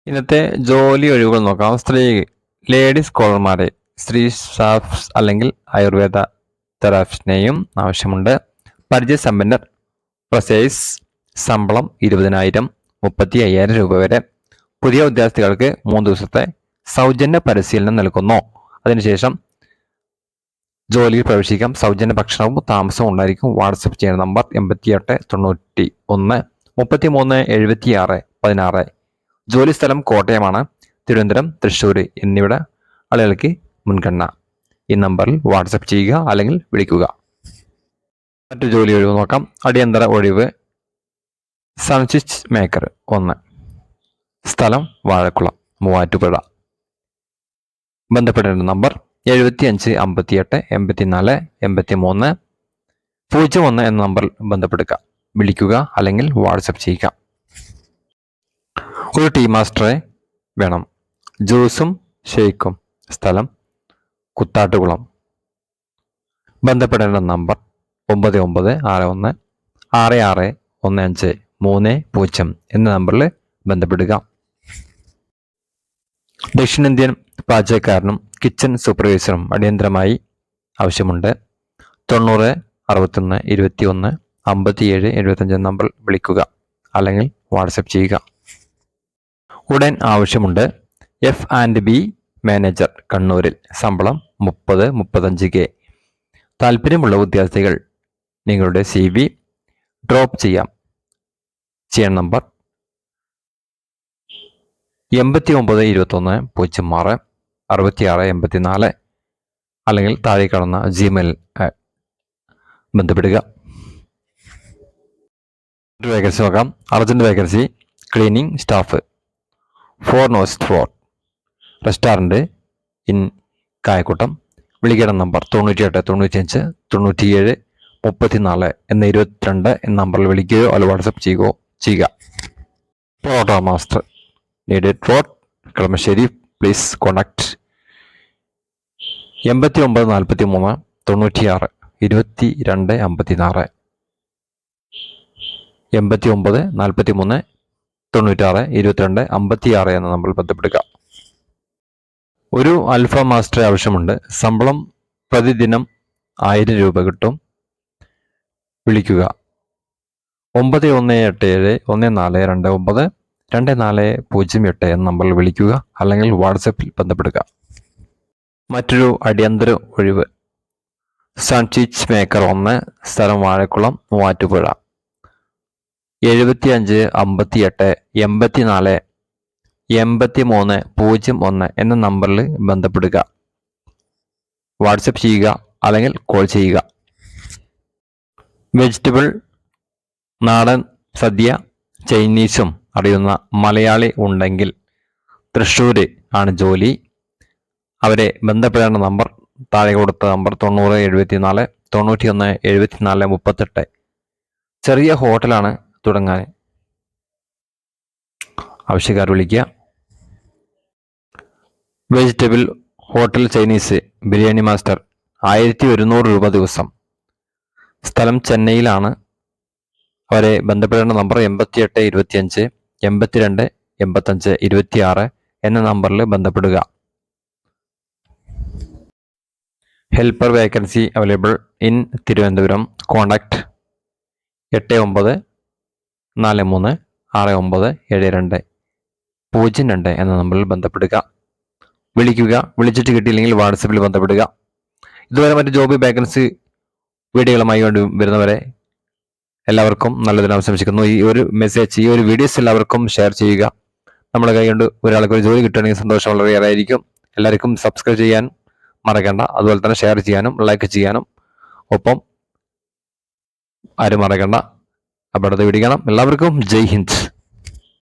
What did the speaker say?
ഇന്നത്തെ ജോലി ഒഴിവുകൾ നോക്കാം. ലേഡീസ് സ്കോളർമാരെ സ്ത്രീ സ്റ്റാഫ്സ് അല്ലെങ്കിൽ ആയുർവേദ തെറാപ്പിസ്റ്റിനെയും ആവശ്യമുണ്ട്. പരിചയസമ്പന്നർ. പ്രൊസേസ്. ശമ്പളം 20,000 35,000 രൂപ വരെ. പുതിയ ഉദ്യോഗാർത്ഥികൾക്ക് 3 ദിവസത്തെ സൗജന്യ പരിശീലനം നൽകുന്നു. അതിനുശേഷം ജോലിയിൽ പ്രവേശിക്കാം. സൗജന്യ ഭക്ഷണവും താമസവും ഉണ്ടായിരിക്കും. വാട്സപ്പ് ചെയ്യുന്ന നമ്പർ 88 91 33 76 16. ജോലി സ്ഥലം കോട്ടയമാണ്. തിരുവനന്തപുരം, തൃശ്ശൂർ എന്നിവിടെ ആളുകൾക്ക് മുൻഗണന. ഈ നമ്പറിൽ വാട്സപ്പ് ചെയ്യുക അല്ലെങ്കിൽ വിളിക്കുക. മറ്റു ജോലി ഒഴിവ് നോക്കാം. അടിയന്തര ഒഴിവ്. Sandwich maker 1. സ്ഥലം വാഴക്കുളം, മൂവാറ്റുപുഴ. ബന്ധപ്പെടേണ്ട നമ്പർ 75 58 84 83 01 എന്ന നമ്പറിൽ ബന്ധപ്പെടുക, വിളിക്കുക അല്ലെങ്കിൽ വാട്സപ്പ് ചെയ്യുക. ഒരു ടീ മാസ്റ്ററെ വേണം. ജ്യൂസും ഷേക്കും. സ്ഥലം കുത്താട്ടുകുളം. ബന്ധപ്പെടേണ്ട നമ്പർ 9961 6615 30 എന്ന നമ്പറിൽ ബന്ധപ്പെടുക. ദക്ഷിണേന്ത്യൻ പാചകക്കാരനും കിച്ചൺ സൂപ്പർവൈസറും അടിയന്തരമായി ആവശ്യമുണ്ട്. 90 61 21 57 75 നമ്പറിൽ വിളിക്കുക അല്ലെങ്കിൽ വാട്സപ്പ് ചെയ്യുക. ഉടൻ ആവശ്യമുണ്ട്. F&B മാനേജർ കണ്ണൂരിൽ. ശമ്പളം 30-35K. താല്പര്യമുള്ള ഉദ്യോഗാർത്ഥികൾ നിങ്ങളുടെ CV ഡ്രോപ്പ് ചെയ്യാം. ചെയ്യണ നമ്പർ 8921 06 66 84 അല്ലെങ്കിൽ താഴെ കാണുന്ന Gmail ബന്ധപ്പെടുക. വേക്കൻസി നോക്കാം. Urgent vacancy. Cleaning staff 404 restaurant in Kayakkoottam. വിളിക്കേണ്ട നമ്പർ 98 95 97 34 എന്ന 22 എന്ന നമ്പറിൽ വിളിക്കുകയോ അല്ല വാട്സപ്പ് ചെയ്യുക. Parotta master needed for Kalamassery. Please contact 89 43 96 22 56 89 43 96 22 56 എന്ന നമ്പറിൽ ബന്ധപ്പെടുക. ഒരു അൽഫ മാസ്റ്ററെ ആവശ്യമുണ്ട്. ശമ്പളം പ്രതിദിനം 1000 രൂപ കിട്ടും. വിളിക്കുക 9187 1429 2408 എന്ന നമ്പറിൽ വിളിക്കുക അല്ലെങ്കിൽ വാട്സപ്പിൽ ബന്ധപ്പെടുക. മറ്റൊരു അടിയന്തര ഒഴിവ്. Sandwich maker 1. സ്ഥലം വാഴക്കുളം, മൂവാറ്റുപുഴ. 75 58 84 83 01 എന്ന നമ്പറിൽ ബന്ധപ്പെടുക, വാട്സപ്പ് ചെയ്യുക അല്ലെങ്കിൽ കോൾ ചെയ്യുക. വെജിറ്റബിൾ, നാടൻ സദ്യ, ചൈനീസും അറിയുന്ന മലയാളി ഉണ്ടെങ്കിൽ തൃശ്ശൂർ ആണ് ജോലി. അവരെ ബന്ധപ്പെടേണ്ട നമ്പർ താഴെ കൊടുത്ത നമ്പർ 90 74 91 74 38. ചെറിയ ഹോട്ടലാണ് തുടങ്ങാൻ. ആവശ്യക്കാർ വിളിക്കുക. Vegetable, hotel, Chinese, biryani master 1100 രൂപ ദിവസം. സ്ഥലം ചെന്നൈയിലാണ്. അവരെ ബന്ധപ്പെടേണ്ട നമ്പർ 88 25 82 85 26 എന്ന നമ്പറിൽ ബന്ധപ്പെടുക. Helper vacancy available in Thiruvananthapuram. Contact 89 43 69 72 02 എന്ന നമ്പറിൽ ബന്ധപ്പെടുക. വിളിക്കുക. വിളിച്ചിട്ട് കിട്ടിയില്ലെങ്കിൽ വാട്സപ്പിൽ ബന്ധപ്പെടുക. ഇതുവരെ മറ്റ് ജോബ് വേക്കൻസി വീഡിയോകളുമായി വരുന്നവരെ എല്ലാവർക്കും നല്ലതിന് ആശംസിക്കുന്നു. ഈ ഒരു മെസ്സേജ്, ഈ ഒരു വീഡിയോസ് എല്ലാവർക്കും ഷെയർ ചെയ്യുക. നമ്മുടെ കൈ കൊണ്ട് ഒരാൾക്ക് ഒരു ജോലി കിട്ടുകയാണെങ്കിൽ സന്തോഷം വളരെയേറെ ആയിരിക്കും. എല്ലാവർക്കും സബ്സ്ക്രൈബ് ചെയ്യാൻ മറക്കണ്ട. അതുപോലെ തന്നെ ഷെയർ ചെയ്യാനും ലൈക്ക് ചെയ്യാനും ഒപ്പം ആരും മറക്കണ്ട. അപ്പോൾ അടുത്ത വീഡിയോ കാണാം. എല്ലാവർക്കും ജയ് ഹിന്ദ്.